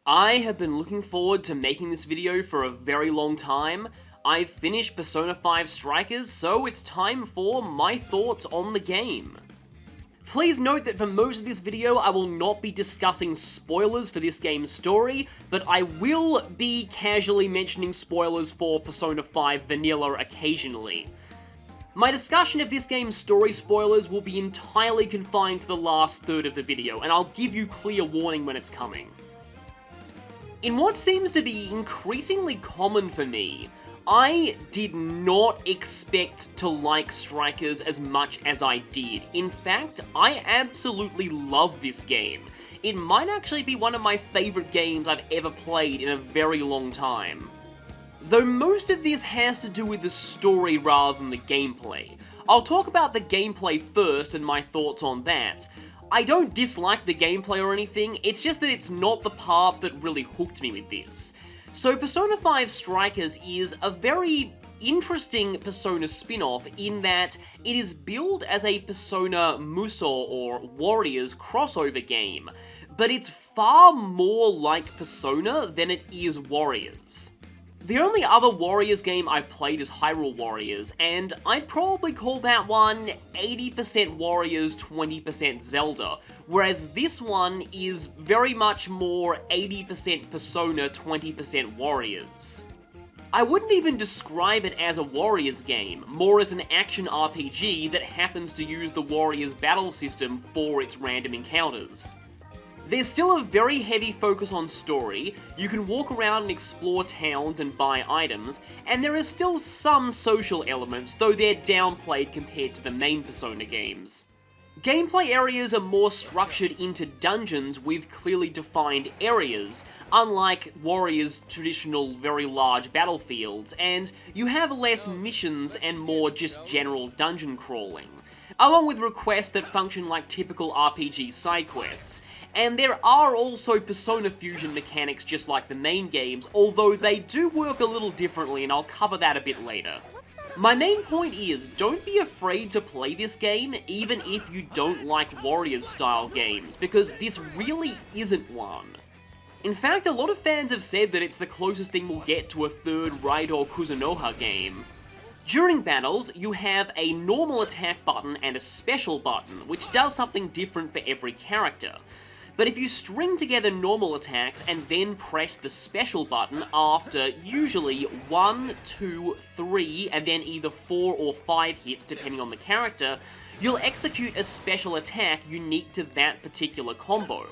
I have been looking forward to making this video for a very long time. I've finished Persona 5 Strikers, so it's time for my thoughts on the game. Please note that for most of this video, I will not be discussing spoilers for this game's story, but I will be casually mentioning spoilers for Persona 5 Vanilla occasionally. My discussion of this game's story spoilers will be entirely confined to the last third of the video, and I'll give you clear warning when it's coming. In what seems to be increasingly common for me, I did not expect to like Strikers as much as I did. In fact, I absolutely love this game. It might actually be one of my favourite games I've ever played in a very long time. Though most of this has to do with the story rather than the gameplay. I'll talk about the gameplay first and my thoughts on that. I don't dislike the gameplay or anything, it's just that it's not the part that really hooked me with this. So Persona 5 Strikers is a very interesting Persona spin-off in that it is billed as a Persona Musou or Warriors crossover game, but it's far more like Persona than it is Warriors. The only other Warriors game I've played is Hyrule Warriors, and I'd probably call that one 80% Warriors, 20% Zelda, whereas this one is very much more 80% Persona, 20% Warriors. I wouldn't even describe it as a Warriors game, more as an action RPG that happens to use the Warriors battle system for its random encounters. There's still a very heavy focus on story, you can walk around and explore towns and buy items, and there is still some social elements, though they're downplayed compared to the main Persona games. Gameplay areas are more structured into dungeons with clearly defined areas, unlike Warriors' traditional very large battlefields, and you have less missions and more just general dungeon crawling, along with requests that function like typical RPG side quests. And there are also Persona fusion mechanics just like the main games, although they do work a little differently, and I'll cover that a bit later. My main point is, don't be afraid to play this game, even if you don't like Warriors-style games, because this really isn't one. In fact, a lot of fans have said that it's the closest thing we'll get to a third Raidou Kuzunoha game. During battles, you have a normal attack button and a special button, which does something different for every character. But if you string together normal attacks and then press the special button after usually 1, 2, 3, and then either 4 or 5 hits depending on the character, you'll execute a special attack unique to that particular combo.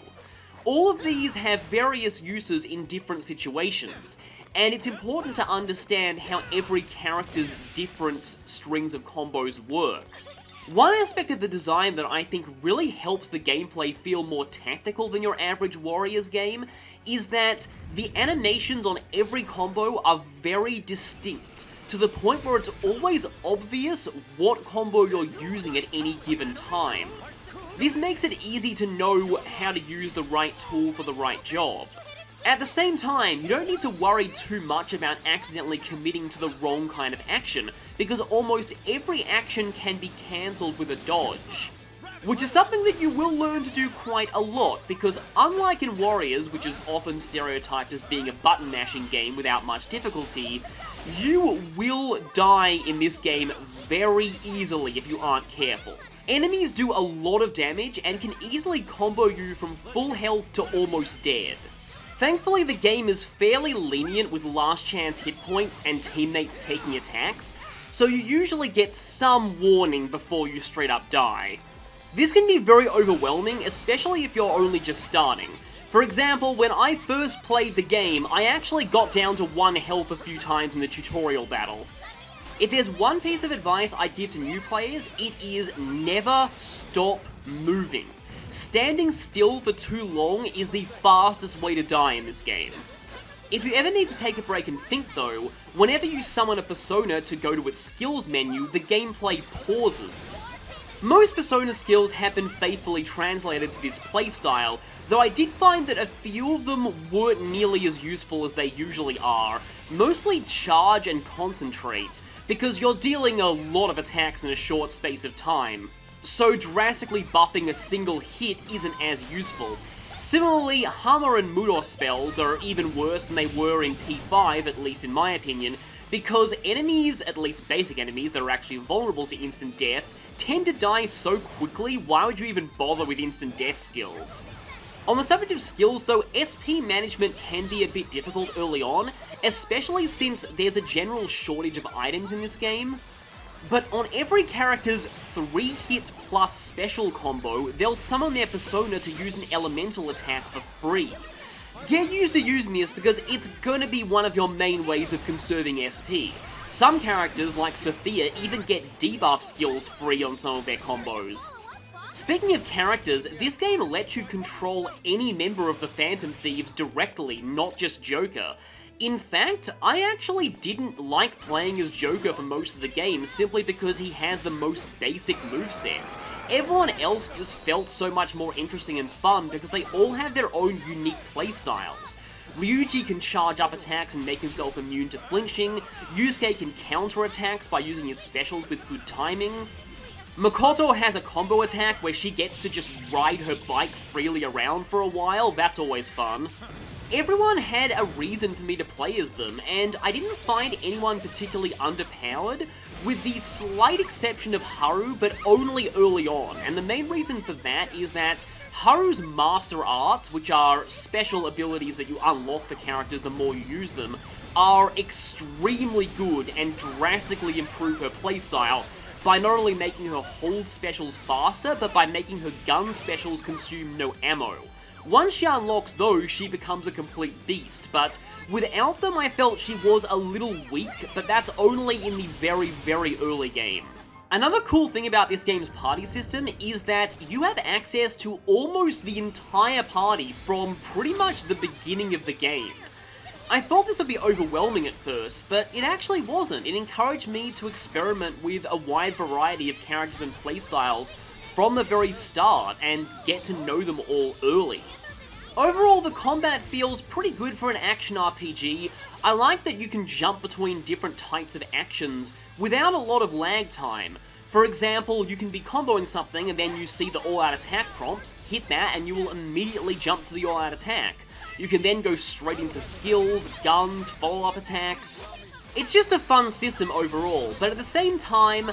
All of these have various uses in different situations, and it's important to understand how every character's different strings of combos work. One aspect of the design that I think really helps the gameplay feel more tactical than your average Warriors game is that the animations on every combo are very distinct, to the point where it's always obvious what combo you're using at any given time. This makes it easy to know how to use the right tool for the right job. At the same time, you don't need to worry too much about accidentally committing to the wrong kind of action, because almost every action can be cancelled with a dodge. Which is something that you will learn to do quite a lot, because unlike in Warriors, which is often stereotyped as being a button mashing game without much difficulty, you will die in this game very easily if you aren't careful. Enemies do a lot of damage and can easily combo you from full health to almost dead. Thankfully, the game is fairly lenient with last chance hit points and teammates taking attacks, so you usually get some warning before you straight up die. This can be very overwhelming, especially if you're only just starting. For example, when I first played the game, I actually got down to 1 health a few times in the tutorial battle. If there's one piece of advice I'd give to new players, it is never stop moving. Standing still for too long is the fastest way to die in this game. If you ever need to take a break and think though, whenever you summon a Persona to go to its skills menu, the gameplay pauses. Most Persona skills have been faithfully translated to this playstyle, though I did find that a few of them weren't nearly as useful as they usually are, mostly charge and concentrate, because you're dealing a lot of attacks in a short space of time. So drastically buffing a single hit isn't as useful. Similarly, Hammer and Mudos spells are even worse than they were in P5, at least in my opinion, because enemies, at least basic enemies that are actually vulnerable to instant death, tend to die so quickly. Why would you even bother with instant death skills? On the subject of skills though, SP management can be a bit difficult early on, especially since there's a general shortage of items in this game. But on every character's 3-hit plus special combo, they'll summon their persona to use an elemental attack for free. Get used to using this because it's gonna be one of your main ways of conserving SP. Some characters, like Sophia, even get debuff skills free on some of their combos. Speaking of characters, this game lets you control any member of the Phantom Thieves directly, not just Joker. In fact, I actually didn't like playing as Joker for most of the game simply because he has the most basic movesets. Everyone else just felt so much more interesting and fun because they all have their own unique playstyles. Ryuji can charge up attacks and make himself immune to flinching, Yusuke can counter attacks by using his specials with good timing, Makoto has a combo attack where she gets to just ride her bike freely around for a while, that's always fun. Everyone had a reason for me to play as them, and I didn't find anyone particularly underpowered, with the slight exception of Haru, but only early on, and the main reason for that is that Haru's Master Arts, which are special abilities that you unlock for characters the more you use them, are extremely good and drastically improve her playstyle by not only making her hold specials faster, but by making her gun specials consume no ammo. Once she unlocks those, she becomes a complete beast, but without them I felt she was a little weak, but that's only in the very, very early game. Another cool thing about this game's party system is that you have access to almost the entire party from pretty much the beginning of the game. I thought this would be overwhelming at first, but it actually wasn't. It encouraged me to experiment with a wide variety of characters and playstyles from the very start and get to know them all early. Overall, the combat feels pretty good for an action RPG. I like that you can jump between different types of actions without a lot of lag time. For example, you can be comboing something and then you see the all-out attack prompt, hit that and you will immediately jump to the all-out attack. You can then go straight into skills, guns, follow-up attacks. It's just a fun system overall, but at the same time,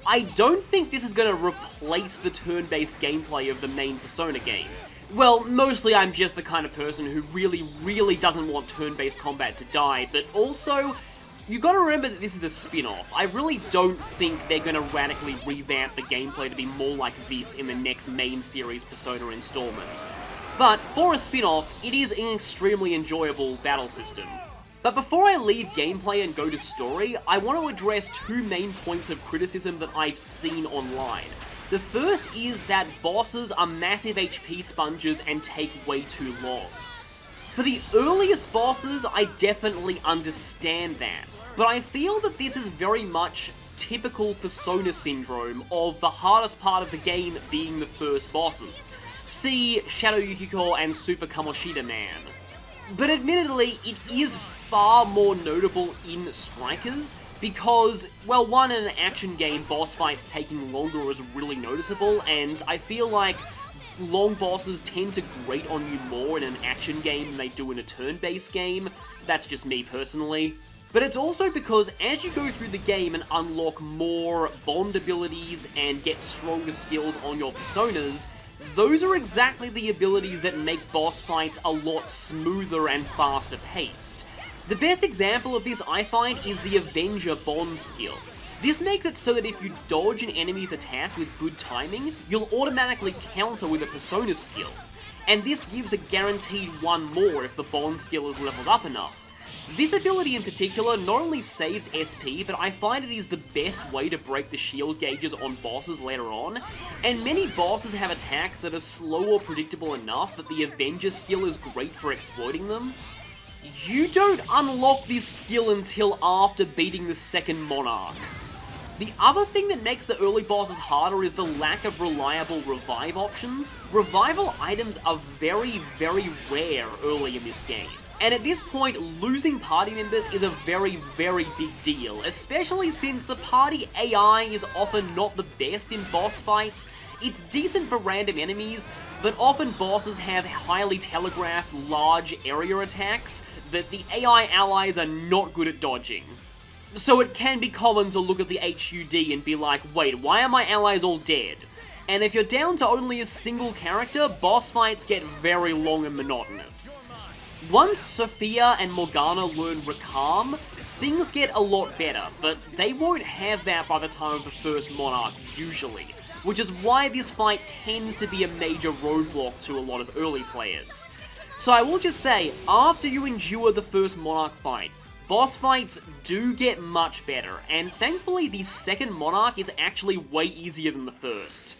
I don't think this is going to replace the turn-based gameplay of the main Persona games. Well, mostly I'm just the kind of person who really doesn't want turn-based combat to die, but also, you gotta remember that this is a spin-off. I really don't think they're gonna radically revamp the gameplay to be more like this in the next main series Persona installments. But for a spin-off, it is an extremely enjoyable battle system. But before I leave gameplay and go to story, I want to address two main points of criticism that I've seen online. The first is that bosses are massive HP sponges and take way too long. For the earliest bosses, I definitely understand that, but I feel that this is very much typical Persona syndrome of the hardest part of the game being the first bosses. See Shadow Yukiko and Super Kamoshida Man. But admittedly, it is far more notable in Strikers, because, well, one, in an action game, boss fights taking longer is really noticeable, and I feel like long bosses tend to grate on you more in an action game than they do in a turn-based game. That's just me personally. But it's also because as you go through the game and unlock more bond abilities and get stronger skills on your personas, those are exactly the abilities that make boss fights a lot smoother and faster paced. The best example of this, I find, is the Avenger Bond skill. This makes it so that if you dodge an enemy's attack with good timing, you'll automatically counter with a Persona skill. And this gives a guaranteed one more if the Bond skill is leveled up enough. This ability in particular not only saves SP, but I find it is the best way to break the shield gauges on bosses later on, and many bosses have attacks that are slow or predictable enough that the Avenger skill is great for exploiting them. You don't unlock this skill until after beating the second Monarch. The other thing that makes the early bosses harder is the lack of reliable revive options. Revival items are very, very rare early in this game. And at this point, losing party members is a very, very big deal, especially since the party AI is often not the best in boss fights. It's decent for random enemies, but often bosses have highly telegraphed large area attacks that the AI allies are not good at dodging. So it can be common to look at the HUD and be like, wait, why are my allies all dead? And if you're down to only a single character, boss fights get very long and monotonous. Once Sophia and Morgana learn Recalm, things get a lot better, but they won't have that by the time of the first Monarch, usually, which is why this fight tends to be a major roadblock to a lot of early players. So I will just say, after you endure the first Monarch fight, boss fights do get much better, and thankfully the second Monarch is actually way easier than the first.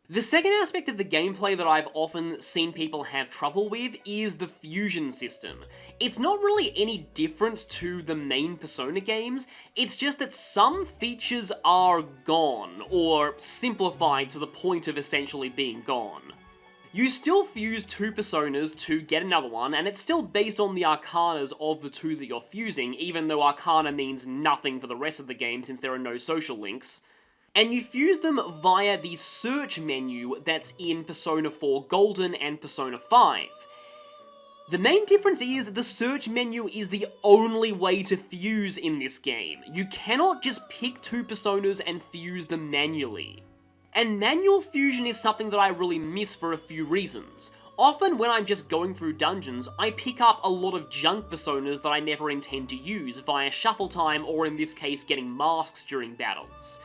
The second aspect of the gameplay that I've often seen people have trouble with is the fusion system. It's not really any different to the main Persona games, it's just that some features are gone, or simplified to the point of essentially being gone. You still fuse two personas to get another one, and it's still based on the arcanas of the two that you're fusing, even though arcana means nothing for the rest of the game since there are no social links. And you fuse them via the search menu that's in Persona 4 Golden and Persona 5. The main difference is the search menu is the only way to fuse in this game. You cannot just pick two personas and fuse them manually. And manual fusion is something that I really miss for a few reasons. Often when I'm just going through dungeons, I pick up a lot of junk personas that I never intend to use via shuffle time, or in this case getting masks during battles.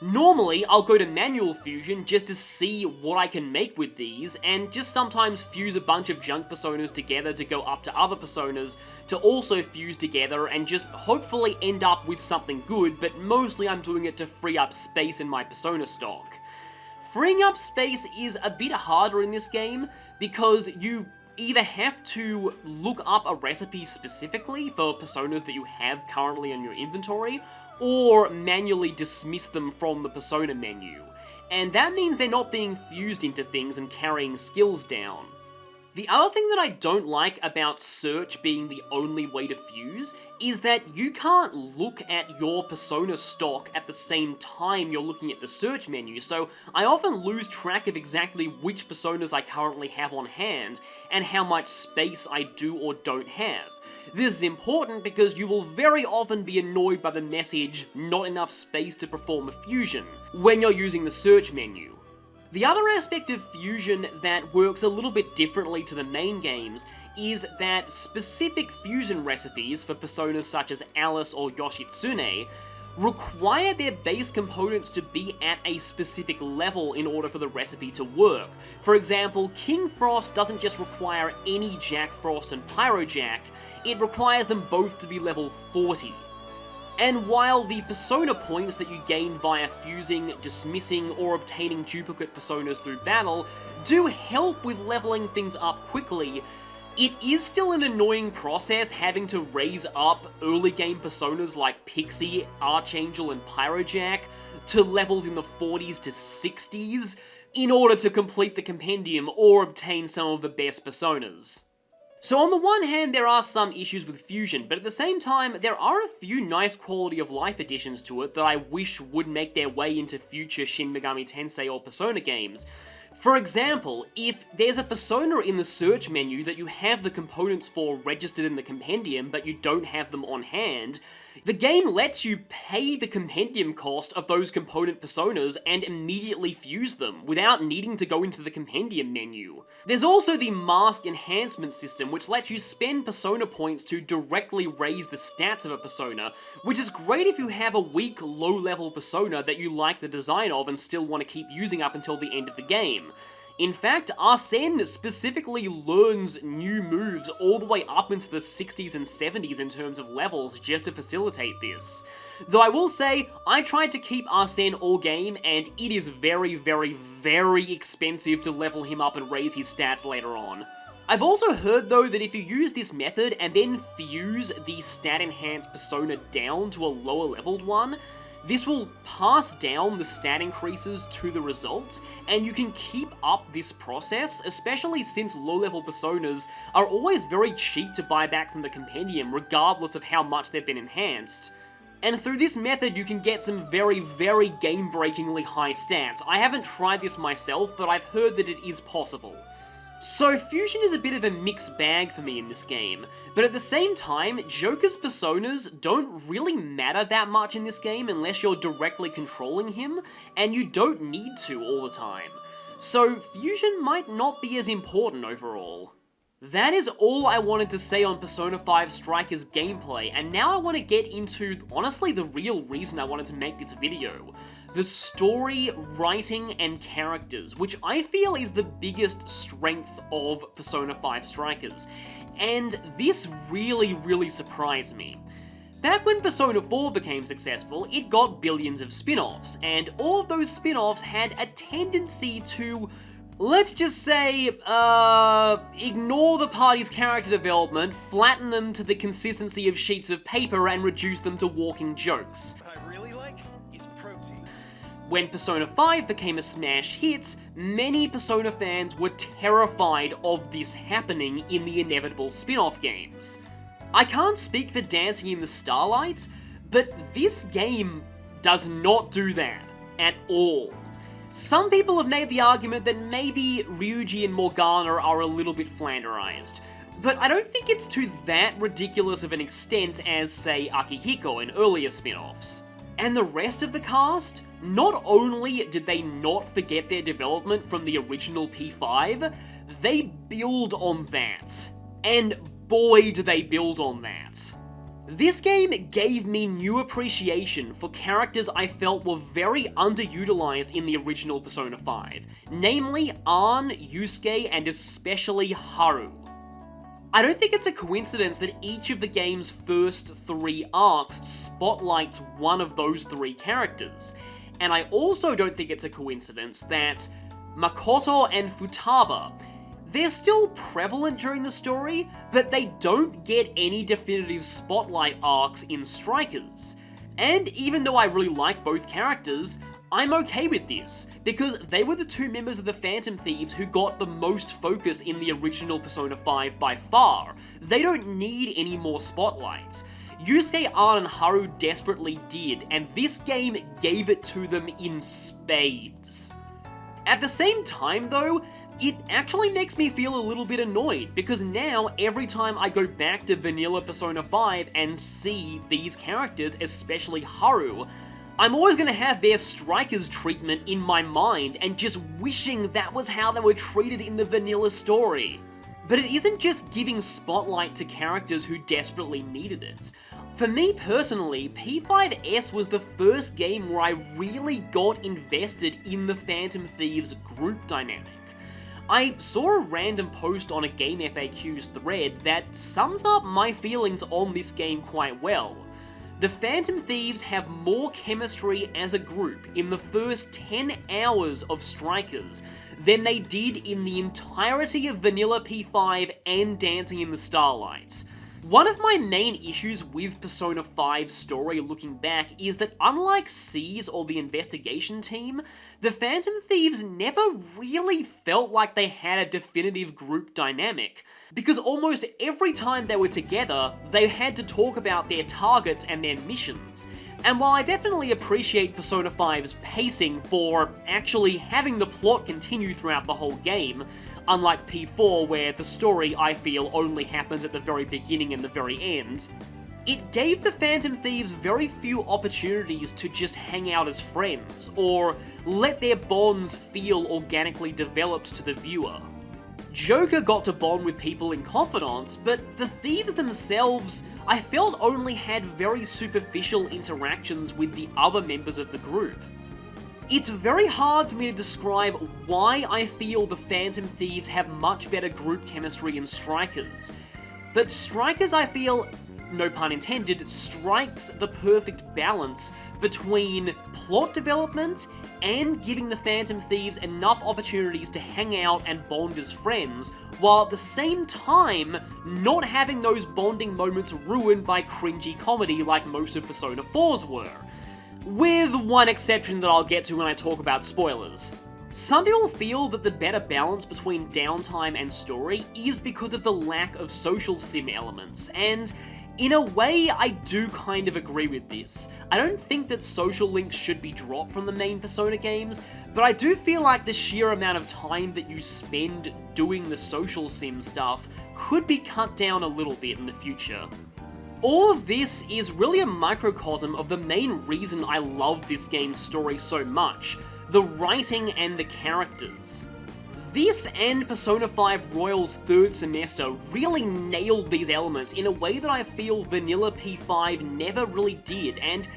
Normally, I'll go to manual fusion just to see what I can make with these, and just sometimes fuse a bunch of junk personas together to go up to other personas to also fuse together and just hopefully end up with something good, but mostly I'm doing it to free up space in my persona stock. Freeing up space is a bit harder in this game because you either have to look up a recipe specifically for personas that you have currently in your inventory, or manually dismiss them from the persona menu. And that means they're not being fused into things and carrying skills down. The other thing that I don't like about search being the only way to fuse is that you can't look at your persona stock at the same time you're looking at the search menu, so I often lose track of exactly which personas I currently have on hand and how much space I do or don't have. This is important because you will very often be annoyed by the message, "not enough space to perform a fusion," when you're using the search menu. The other aspect of fusion that works a little bit differently to the main games is that specific fusion recipes for personas such as Alice or Yoshitsune require their base components to be at a specific level in order for the recipe to work. For example, King Frost doesn't just require any Jack Frost and Pyro Jack, it requires them both to be level 40. And while the persona points that you gain via fusing, dismissing, or obtaining duplicate personas through battle do help with leveling things up quickly, it is still an annoying process having to raise up early game personas like Pixie, Archangel, and Pyrojack to levels in the 40s to 60s in order to complete the compendium or obtain some of the best personas. So on the one hand, there are some issues with fusion, but at the same time, there are a few nice quality of life additions to it that I wish would make their way into future Shin Megami Tensei or Persona games. For example, if there's a persona in the search menu that you have the components for registered in the compendium but you don't have them on hand, the game lets you pay the compendium cost of those component personas and immediately fuse them, without needing to go into the compendium menu. There's also the mask enhancement system, which lets you spend persona points to directly raise the stats of a persona, which is great if you have a weak, low-level persona that you like the design of and still want to keep using up until the end of the game. In fact, Arsene specifically learns new moves all the way up into the 60s and 70s in terms of levels just to facilitate this. Though I will say, I tried to keep Arsene all game, and it is very, very, very expensive to level him up and raise his stats later on. I've also heard though that if you use this method and then fuse the stat enhanced persona down to a lower leveled one, This will pass down the stat increases to the results, and you can keep up this process, especially since low-level personas are always very cheap to buy back from the compendium, regardless of how much they've been enhanced. And through this method, you can get some very, very game-breakingly high stats. I haven't tried this myself, but I've heard that it is possible. So Fusion is a bit of a mixed bag for me in this game, but at the same time, Joker's personas don't really matter that much in this game unless you're directly controlling him, and you don't need to all the time. So Fusion might not be as important overall. That is all I wanted to say on Persona 5 Strikers gameplay, and now I want to get into, honestly, the real reason I wanted to make this video. The story, writing, and characters, which I feel is the biggest strength of Persona 5 Strikers, and this really surprised me. Back when Persona 4 became successful, it got billions of spin-offs, and all of those spin-offs had a tendency to, let's just say, ignore the party's character development, flatten them to the consistency of sheets of paper, and reduce them to walking jokes. When Persona 5 became a smash hit, many Persona fans were terrified of this happening in the inevitable spin-off games. I can't speak for Dancing in the Starlight, but this game does not do that at all. Some people have made the argument that maybe Ryuji and Morgana are a little bit flanderized, but I don't think it's to that ridiculous of an extent as, say, Akihiko in earlier spin-offs. And the rest of the cast, not only did they not forget their development from the original P5, they build on that. And boy do they build on that. This game gave me new appreciation for characters I felt were very underutilized in the original Persona 5, namely Ann, Yusuke, and especially Haru. I don't think it's a coincidence that each of the game's first 3 arcs spotlights one of those 3 characters, and I also don't think it's a coincidence that Makoto and Futaba, they're still prevalent during the story, but they don't get any definitive spotlight arcs in Strikers. And even though I really like both characters, I'm okay with this, because they were the 2 members of the Phantom Thieves who got the most focus in the original Persona 5 by far. They don't need any more spotlights. Yusuke, Ann, and Haru desperately did, and this game gave it to them in spades. At the same time though, it actually makes me feel a little bit annoyed, because now every time I go back to vanilla Persona 5 and see these characters, especially Haru, I'm always going to have their Strikers treatment in my mind and just wishing that was how they were treated in the vanilla story. But it isn't just giving spotlight to characters who desperately needed it. For me personally, P5S was the first game where I really got invested in the Phantom Thieves group dynamic. I saw a random post on a Game FAQs thread that sums up my feelings on this game quite well. The Phantom Thieves have more chemistry as a group in the first 10 hours of Strikers than they did in the entirety of vanilla P5 and Dancing in the Starlight. One of my main issues with Persona 5's story looking back is that unlike C's or the investigation team, the Phantom Thieves never really felt like they had a definitive group dynamic, because almost every time they were together, they had to talk about their targets and their missions. And while I definitely appreciate Persona 5's pacing for actually having the plot continue throughout the whole game, unlike P4 where the story, I feel, only happens at the very beginning and the very end, it gave the Phantom Thieves very few opportunities to just hang out as friends, or let their bonds feel organically developed to the viewer. Joker got to bond with people in confidence, but the thieves themselves, I felt, only had very superficial interactions with the other members of the group. It's very hard for me to describe why I feel the Phantom Thieves have much better group chemistry in Strikers, but Strikers, I feel, no pun intended, strikes the perfect balance between plot development and giving the Phantom Thieves enough opportunities to hang out and bond as friends, while at the same time not having those bonding moments ruined by cringy comedy like most of Persona 4's were. with one exception that I'll get to when I talk about spoilers. Some people feel that the better balance between downtime and story is because of the lack of social sim elements, and in a way, I do kind of agree with this. I don't think that social links should be dropped from the main Persona games, but I do feel like the sheer amount of time that you spend doing the social sim stuff could be cut down a little bit in the future. All of this is really a microcosm of the main reason I love this game's story so much: the writing and the characters. This and Persona 5 Royal's third semester really nailed these elements in a way that I feel Vanilla P5 never really did, and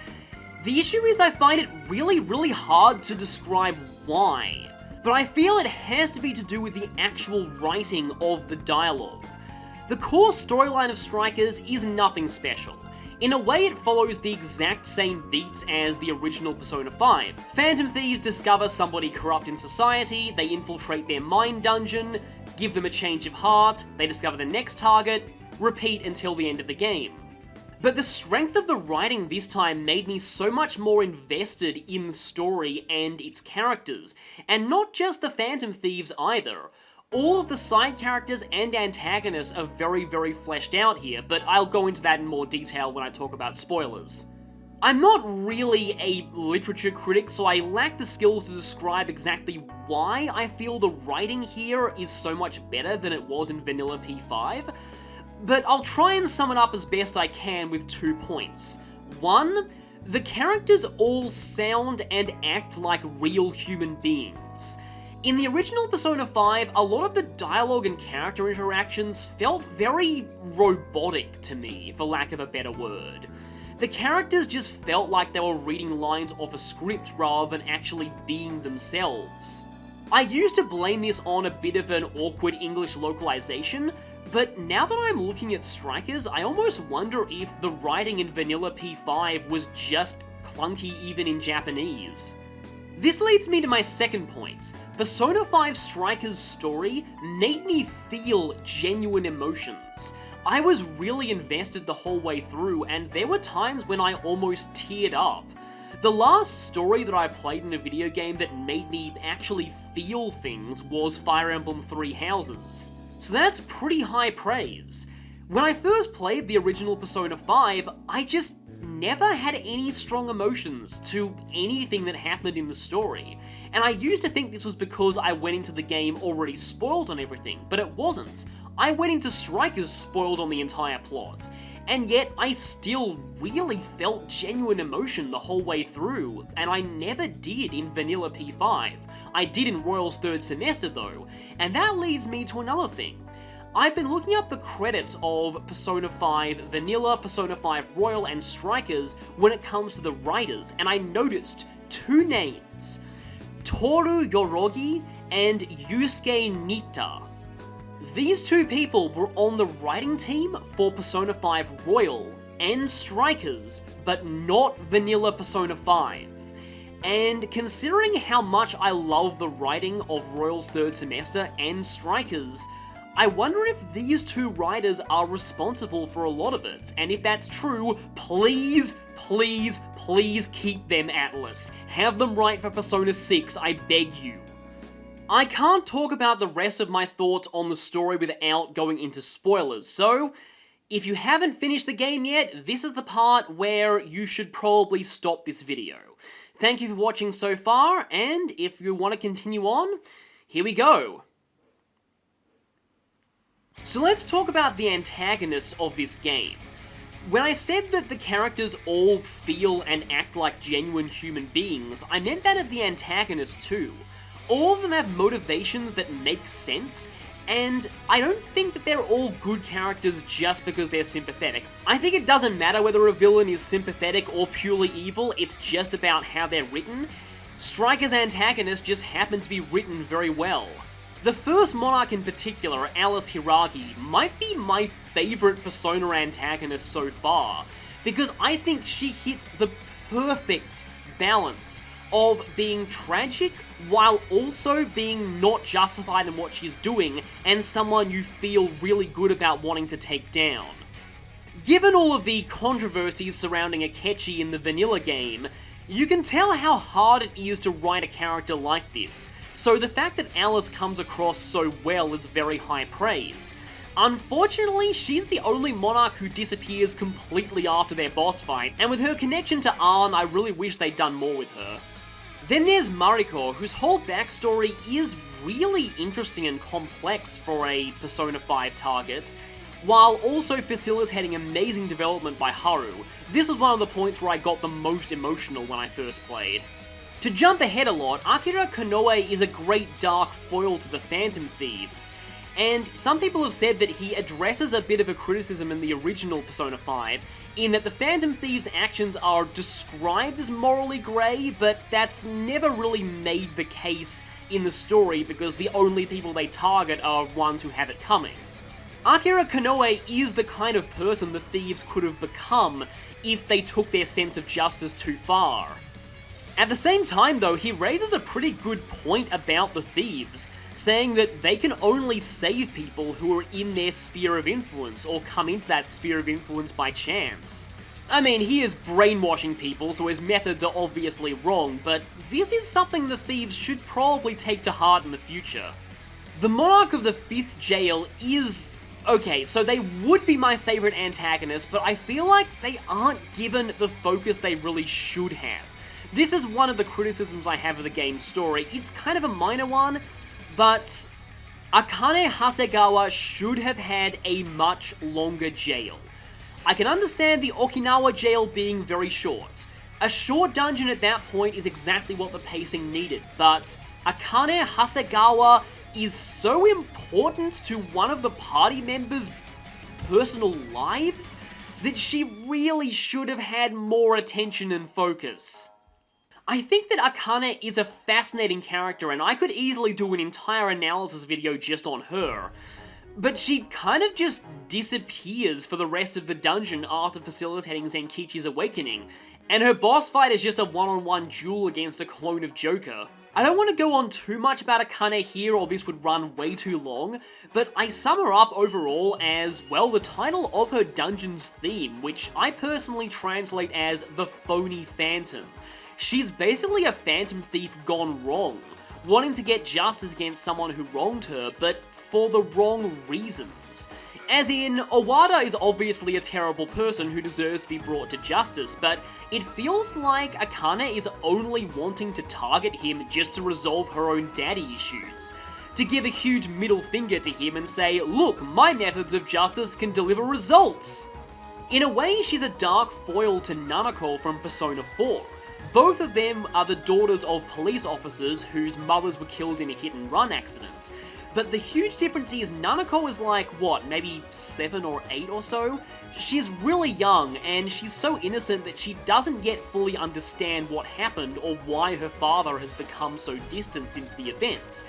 the issue is I find it really hard to describe why. But I feel it has to be to do with the actual writing of the dialogue. The core storyline of Strikers is nothing special. In a way, it follows the exact same beats as the original Persona 5. Phantom Thieves discover somebody corrupt in society, they infiltrate their mind dungeon, give them a change of heart, they discover the next target, repeat until the end of the game. But the strength of the writing this time made me so much more invested in the story and its characters, and not just the Phantom Thieves either. All of the side characters and antagonists are very fleshed out here, but I'll go into that in more detail when I talk about spoilers. I'm not really a literature critic, so I lack the skills to describe exactly why I feel the writing here is so much better than it was in Vanilla P5, but I'll try and sum it up as best I can with 2 points. 1, the characters all sound and act like real human beings. In the original Persona 5, a lot of the dialogue and character interactions felt very robotic to me, for lack of a better word. The characters just felt like they were reading lines off a script rather than actually being themselves. I used to blame this on a bit of an awkward English localization, but now that I'm looking at Strikers, I almost wonder if the writing in Vanilla P5 was just clunky even in Japanese. This leads me to my second point. Persona 5 Strikers' story made me feel genuine emotions. I was really invested the whole way through, and there were times when I almost teared up. The last story that I played in a video game that made me actually feel things was Fire Emblem Three Houses. So that's pretty high praise. When I first played the original Persona 5, I just never had any strong emotions to anything that happened in the story, and I used to think this was because I went into the game already spoiled on everything, but it wasn't. I went into Strikers spoiled on the entire plot, and yet I still really felt genuine emotion the whole way through, and I never did in Vanilla P5. I did in Royal's third semester though, and that leads me to another thing. I've been looking up the credits of Persona 5 Vanilla, Persona 5 Royal, and Strikers when it comes to the writers, and I noticed 2 names: Toru Yorogi and Yusuke Nitta. These 2 people were on the writing team for Persona 5 Royal and Strikers, but not Vanilla Persona 5. And considering how much I love the writing of Royal's third semester and Strikers, I wonder if these 2 writers are responsible for a lot of it, and if that's true, please keep them, Atlas. Have them write for Persona 6, I beg you. I can't talk about the rest of my thoughts on the story without going into spoilers, so if you haven't finished the game yet, this is the part where you should probably stop this video. Thank you for watching so far, and if you want to continue on, here we go. So let's talk about the antagonists of this game. When I said that the characters all feel and act like genuine human beings, I meant that of the antagonists too. All of them have motivations that make sense, and I don't think that they're all good characters just because they're sympathetic. I think it doesn't matter whether a villain is sympathetic or purely evil, it's just about how they're written. Striker's antagonists just happen to be written very well. The first monarch in particular, Alice Hiragi, might be my favourite Persona antagonist so far, because I think she hits the perfect balance of being tragic while also being not justified in what she's doing and someone you feel really good about wanting to take down. Given all of the controversies surrounding Akechi in the vanilla game, You can tell how hard it is to write a character like this, so the fact that Alice comes across so well is very high praise. Unfortunately, she's the only monarch who disappears completely after their boss fight, and with her connection to Arn, I really wish they'd done more with her. Then there's Mariko, whose whole backstory is really interesting and complex for a Persona 5 target, while also facilitating amazing development by Haru. This was one of the points where I got the most emotional when I first played. To jump ahead a lot, Akira Konoe is a great dark foil to the Phantom Thieves, and some people have said that he addresses a bit of a criticism in the original Persona 5, in that the Phantom Thieves' actions are described as morally grey, but that's never really made the case in the story because the only people they target are ones who have it coming. Akira Konoe is the kind of person the thieves could have become if they took their sense of justice too far. At the same time though, he raises a pretty good point about the thieves, saying that they can only save people who are in their sphere of influence or come into that sphere of influence by chance. I mean, he is brainwashing people, so his methods are obviously wrong, but this is something the thieves should probably take to heart in the future. The Monarch of the 5th Jail is... okay, so they would be my favourite antagonist, but I feel like they aren't given the focus they really should have. This is one of the criticisms I have of the game's story. It's kind of a minor one, but Akane Hasegawa should have had a much longer jail. I can understand the Okinawa jail being very short. A short dungeon at that point is exactly what the pacing needed, but Akane Hasegawa is so important to one of the party members' personal lives that she really should have had more attention and focus. I think that Akane is a fascinating character, and I could easily do an entire analysis video just on her, but she kind of just disappears for the rest of the dungeon after facilitating Zenkichi's awakening, and her boss fight is just a one-on-one duel against a clone of Joker. I don't want to go on too much about Akane here or this would run way too long, but I sum her up overall as, well, the title of her dungeon's theme, which I personally translate as the phony phantom. She's basically a phantom thief gone wrong, wanting to get justice against someone who wronged her, but for the wrong reasons. As in, Owada is obviously a terrible person who deserves to be brought to justice, but it feels like Akane is only wanting to target him just to resolve her own daddy issues. To give a huge middle finger to him and say, look, my methods of justice can deliver results! In a way, she's a dark foil to Nanako from Persona 4. Both of them are the daughters of police officers whose mothers were killed in a hit-and-run accident. But the huge difference is Nanako is like, what, maybe 7 or 8 or so? She's really young, and she's so innocent that she doesn't yet fully understand what happened or why her father has become so distant since the events.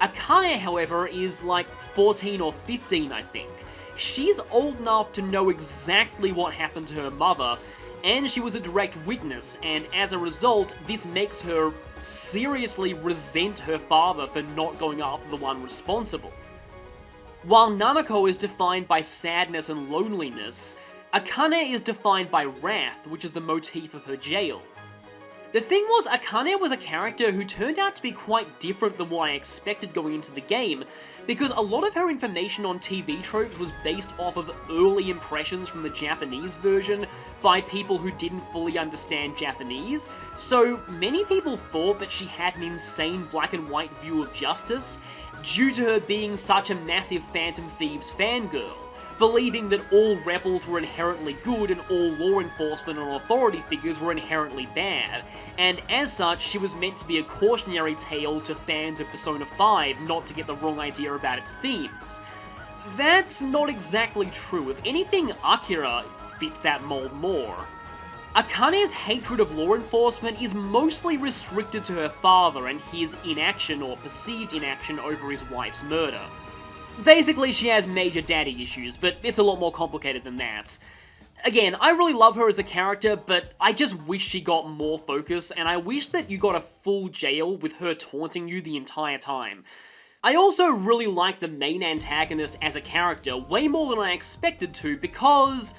Akane, however, is like 14 or 15, I think. She's old enough to know exactly what happened to her mother, and she was a direct witness, and as a result, this makes her seriously resent her father for not going after the one responsible. While Nanako is defined by sadness and loneliness, Akane is defined by wrath, which is the motif of her jail. The thing was, Akane was a character who turned out to be quite different than what I expected going into the game, because a lot of her information on TV tropes was based off of early impressions from the Japanese version by people who didn't fully understand Japanese, so many people thought that she had an insane black and white view of justice due to her being such a massive Phantom Thieves fangirl, believing that all rebels were inherently good and all law enforcement and authority figures were inherently bad, and as such, she was meant to be a cautionary tale to fans of Persona 5 not to get the wrong idea about its themes. That's not exactly true. If anything, Akira fits that mold more. Akane's hatred of law enforcement is mostly restricted to her father and his inaction or perceived inaction over his wife's murder. Basically, she has major daddy issues, but it's a lot more complicated than that. Again, I really love her as a character, but I just wish she got more focus, and I wish that you got a full jail with her taunting you the entire time. I also really like the main antagonist as a character, way more than I expected to, because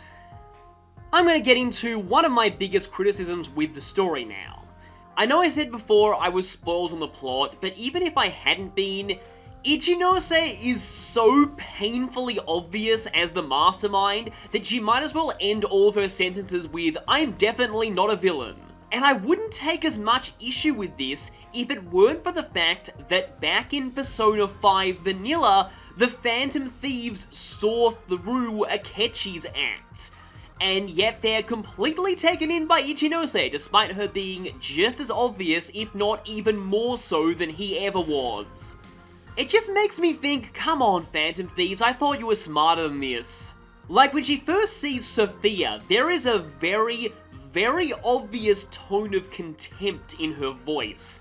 I'm going to get into one of my biggest criticisms with the story now. I know I said before I was spoiled on the plot, but even if I hadn't been, Ichinose is so painfully obvious as the mastermind that she might as well end all of her sentences with, "I'm definitely not a villain." And I wouldn't take as much issue with this if it weren't for the fact that back in Persona 5 Vanilla, the Phantom Thieves saw through Akechi's act. And yet they're completely taken in by Ichinose, despite her being just as obvious, if not even more so than he ever was. It just makes me think, come on Phantom Thieves, I thought you were smarter than this. Like when she first sees Sophia, there is a very obvious tone of contempt in her voice.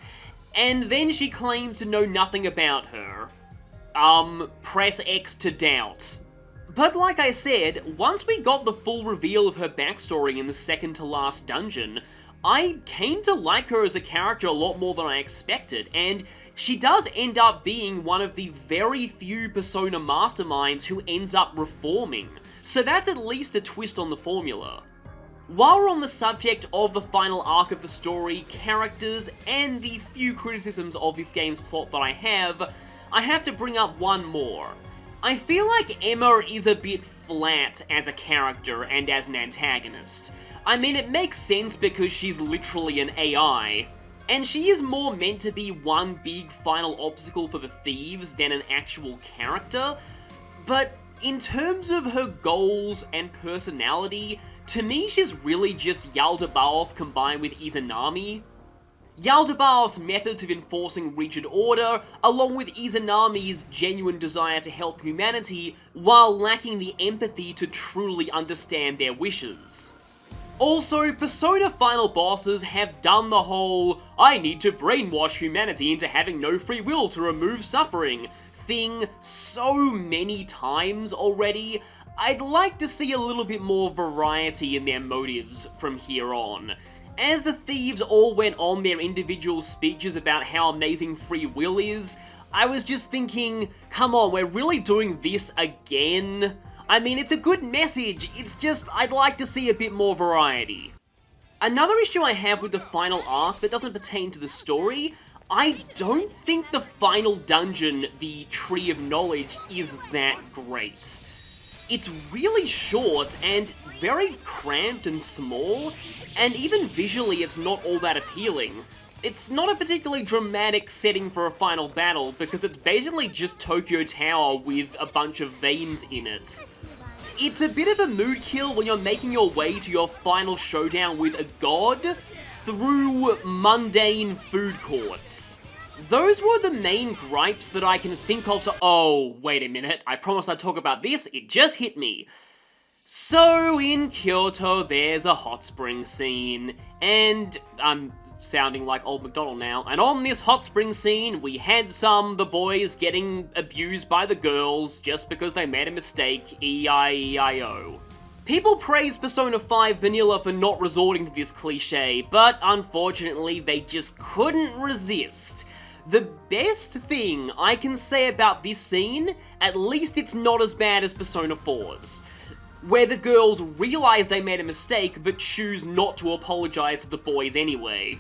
And then she claims to know nothing about her. Press X to doubt. But like I said, once we got the full reveal of her backstory in the second to last dungeon, I came to like her as a character a lot more than I expected, and she does end up being one of the very few Persona masterminds who ends up reforming, so that's at least a twist on the formula. While we're on the subject of the final arc of the story, characters, and the few criticisms of this game's plot that I have to bring up one more. I feel like Emma is a bit flat as a character and as an antagonist. I mean, it makes sense because she's literally an AI, and she is more meant to be one big final obstacle for the thieves than an actual character, but in terms of her goals and personality, to me she's really just Yaldabaoth combined with Izanami. Yaldabaoth's methods of enforcing rigid order, along with Izanami's genuine desire to help humanity, while lacking the empathy to truly understand their wishes. Also, Persona final bosses have done the whole, "I need to brainwash humanity into having no free will to remove suffering" thing so many times already. I'd like to see a little bit more variety in their motives from here on. As the thieves all went on their individual speeches about how amazing free will is, I was just thinking, come on, we're really doing this again? I mean, it's a good message, it's just, I'd like to see a bit more variety. Another issue I have with the final arc that doesn't pertain to the story, I don't think the final dungeon, the Tree of Knowledge, is that great. It's really short and very cramped and small, and even visually it's not all that appealing. It's not a particularly dramatic setting for a final battle because it's basically just Tokyo Tower with a bunch of veins in it. It's a bit of a mood kill when you're making your way to your final showdown with a god through mundane food courts. Those were the main gripes that I can think of, so oh, wait a minute, I promised I'd talk about this, it just hit me. So, in Kyoto, there's a hot spring scene, and I'm sounding like Old MacDonald now, and on this hot spring scene, we had the boys getting abused by the girls just because they made a mistake, E-I-E-I-O. People praise Persona 5 Vanilla for not resorting to this cliche, but unfortunately, they just couldn't resist. The best thing I can say about this scene, at least it's not as bad as Persona 4's, where the girls realize they made a mistake but choose not to apologize to the boys anyway.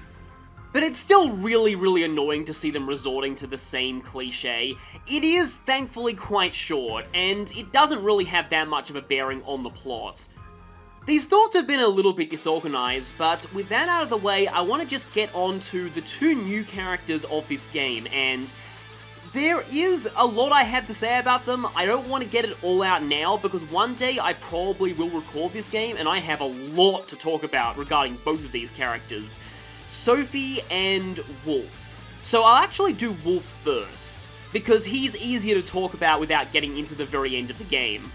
But it's still really annoying to see them resorting to the same cliche. It is thankfully quite short, and it doesn't really have that much of a bearing on the plot. These thoughts have been a little bit disorganized, but with that out of the way, I want to just get on to the two new characters of this game, and there is a lot I have to say about them. I don't want to get it all out now, because one day I probably will record this game, and I have a lot to talk about regarding both of these characters. Sophie and Wolf. So I'll actually do Wolf first, because he's easier to talk about without getting into the very end of the game.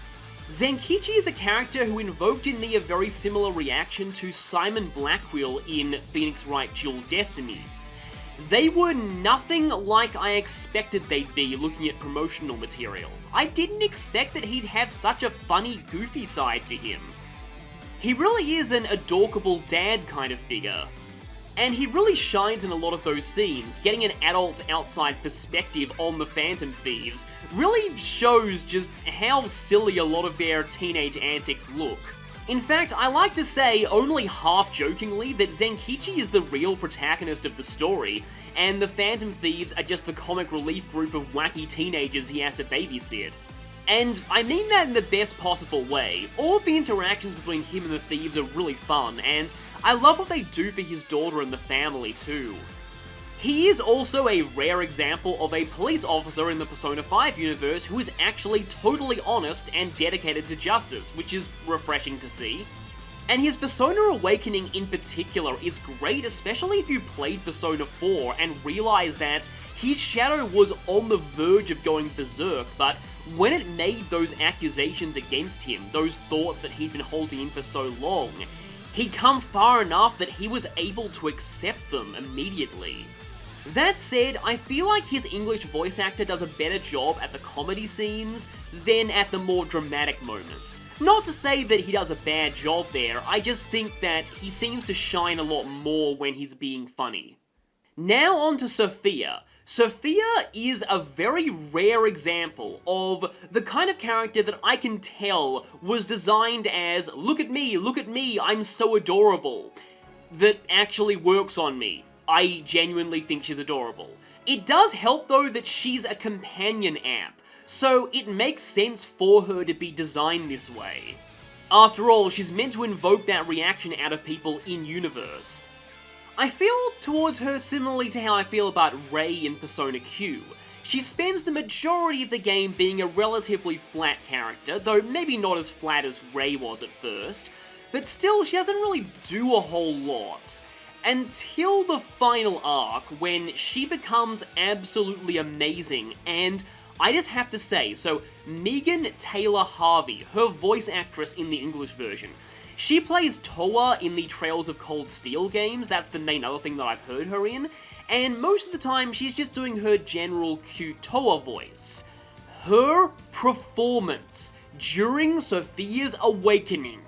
Zenkichi is a character who invoked in me a very similar reaction to Simon Blackwell in Phoenix Wright Dual Destinies. They were nothing like I expected they'd be looking at promotional materials. I didn't expect that he'd have such a funny, goofy side to him. He really is an adorkable dad kind of figure. And he really shines in a lot of those scenes. Getting an adult's outside perspective on the Phantom Thieves really shows just how silly a lot of their teenage antics look. In fact, I like to say, only half-jokingly, that Zenkichi is the real protagonist of the story, and the Phantom Thieves are just the comic relief group of wacky teenagers he has to babysit. And I mean that in the best possible way. All of the interactions between him and the thieves are really fun, and I love what they do for his daughter and the family too. He is also a rare example of a police officer in the Persona 5 universe who is actually totally honest and dedicated to justice, which is refreshing to see. And his Persona Awakening in particular is great, especially if you played Persona 4 and realize that his shadow was on the verge of going berserk, but when it made those accusations against him, those thoughts that he'd been holding in for so long, he'd come far enough that he was able to accept them immediately. That said, I feel like his English voice actor does a better job at the comedy scenes than at the more dramatic moments. Not to say that he does a bad job there, I just think that he seems to shine a lot more when he's being funny. Now on to Sophia. Sophia is a very rare example of the kind of character that I can tell was designed as, look at me, I'm so adorable, that actually works on me. I genuinely think she's adorable. It does help though that she's a companion app, so it makes sense for her to be designed this way. After all, she's meant to invoke that reaction out of people in-universe. I feel towards her similarly to how I feel about Rei in Persona Q. She spends the majority of the game being a relatively flat character, though maybe not as flat as Rei was at first, but still she doesn't really do a whole lot. Until the final arc, when she becomes absolutely amazing, and I just have to say, so Megan Taylor Harvey, her voice actress in the English version, she plays Toa in the Trails of Cold Steel games, that's the main other thing that I've heard her in, and most of the time she's just doing her general cute Toa voice. Her performance during Sophia's Awakening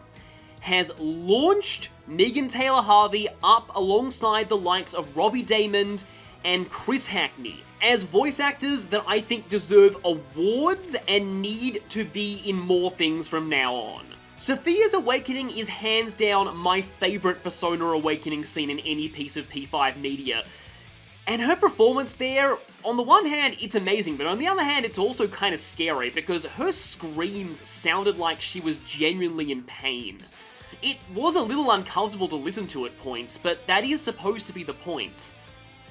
has launched Megan Taylor Harvey up alongside the likes of Robbie Daymond and Chris Hackney as voice actors that I think deserve awards and need to be in more things from now on. Sophia's Awakening is hands down my favourite Persona Awakening scene in any piece of P5 media. And her performance there, on the one hand, it's amazing, but on the other hand, it's also kind of scary because her screams sounded like she was genuinely in pain. It was a little uncomfortable to listen to at points, but that is supposed to be the point.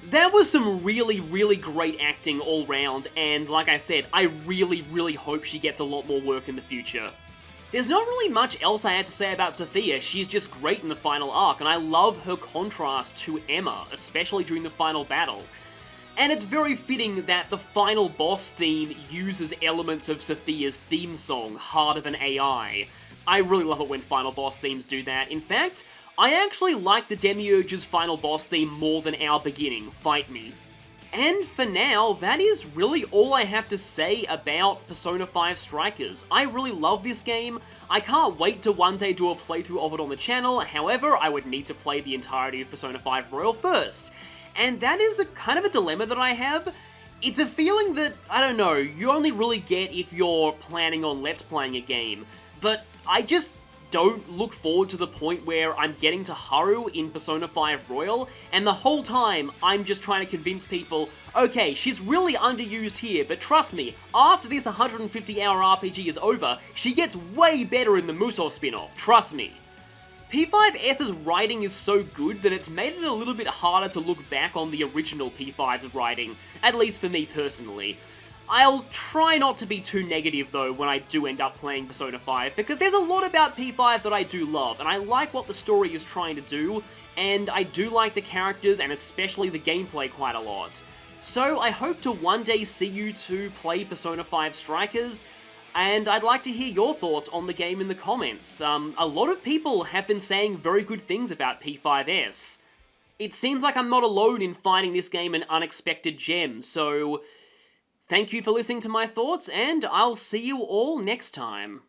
That was some really, really great acting all round, and like I said, I really, really hope she gets a lot more work in the future. There's not really much else I have to say about Sophia, she's just great in the final arc, and I love her contrast to Emma, especially during the final battle. And it's very fitting that the final boss theme uses elements of Sophia's theme song, Harder Than AI. I really love it when final boss themes do that. In fact, I actually like the Demiurge's final boss theme more than our beginning, Fight Me. And for now, that is really all I have to say about Persona 5 Strikers. I really love this game, I can't wait to one day do a playthrough of it on the channel, however, I would need to play the entirety of Persona 5 Royal first. And that is a kind of a dilemma that I have. It's a feeling that, I don't know, you only really get if you're planning on Let's Playing a game, but I just don't look forward to the point where I'm getting to Haru in Persona 5 Royal, and the whole time I'm just trying to convince people, okay, she's really underused here, but trust me, after this 150-hour RPG is over, she gets way better in the Musou spin-off, trust me. P5S's writing is so good that it's made it a little bit harder to look back on the original P5's writing, at least for me personally. I'll try not to be too negative though when I do end up playing Persona 5, because there's a lot about P5 that I do love, and I like what the story is trying to do, and I do like the characters and especially the gameplay quite a lot. So I hope to one day see you two play Persona 5 Strikers, and I'd like to hear your thoughts on the game in the comments. A lot of people have been saying very good things about P5S. It seems like I'm not alone in finding this game an unexpected gem, so thank you for listening to my thoughts, and I'll see you all next time.